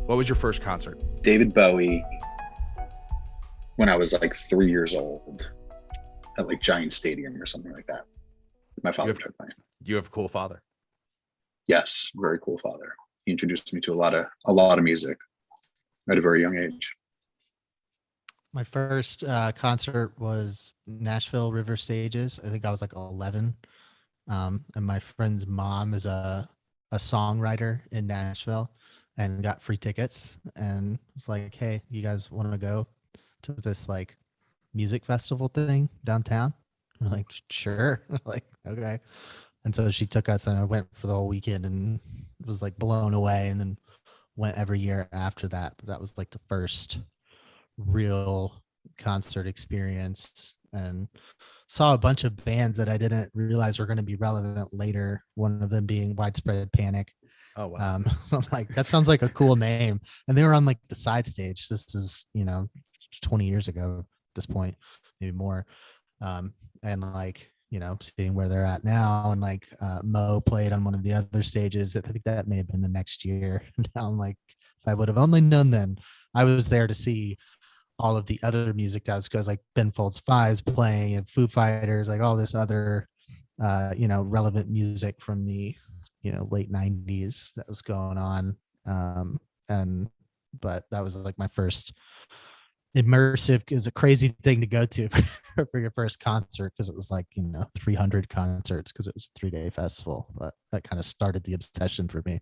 What was your first concert? David Bowie when I was like 3 years old at like Giant Stadium or something like that. My father took me. You have a cool father. Yes, very cool father. He introduced me to a lot of music at a very young age. My first concert was Nashville River Stages. I think I was like 11. And my friend's mom is a songwriter in Nashville and got free tickets and was like, hey, you guys want to go to this like music festival thing downtown? I'm like, sure. Like, okay. And so she took us and I went for the whole weekend and was like blown away, and then went every year after that. But that was like the first real concert experience, and saw a bunch of bands that I didn't realize were going to be relevant later. One of them being Widespread Panic. Oh, wow. I'm like, that sounds like a cool name. And they were on like the side stage. This is, 20 years ago at this point, maybe more. And like, seeing where they're at now, and like Mo played on one of the other stages. I think that may have been the next year. Now I'm like, if I would have only known then. I was there to see all of the other music that was goes, like Ben Folds Fives playing and Foo Fighters, like all this other relevant music from the late 90s that was going on. But that was like my first immersive. It was a crazy thing to go to for your first concert, because it was like 300 concerts, because it was a 3-day festival. But that kind of started the obsession for me.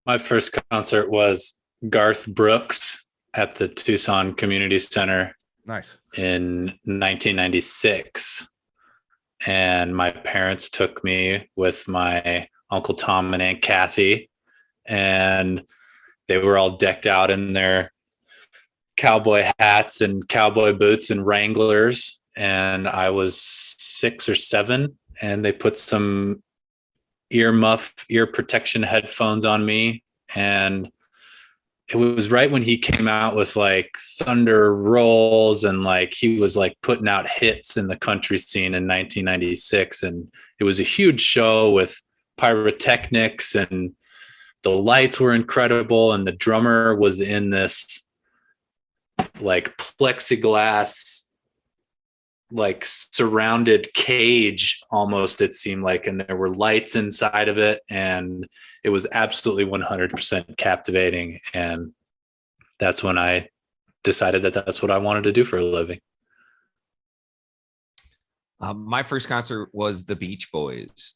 My first concert was Garth Brooks at the Tucson Community Center. Nice. In 1996. And my parents took me with my Uncle Tom and Aunt Kathy, and they were all decked out in their cowboy hats and cowboy boots and Wranglers. And I was 6 or 7, and they put some ear protection headphones on me. And it was right when he came out with like Thunder Rolls, and like he was like putting out hits in the country scene in 1996. And it was a huge show with pyrotechnics, and the lights were incredible. And the drummer was in this like plexiglass, like surrounded cage almost, it seemed like, and there were lights inside of it, and it was absolutely 100% captivating. And that's when I decided that that's what I wanted to do for a living. My first concert was the Beach Boys.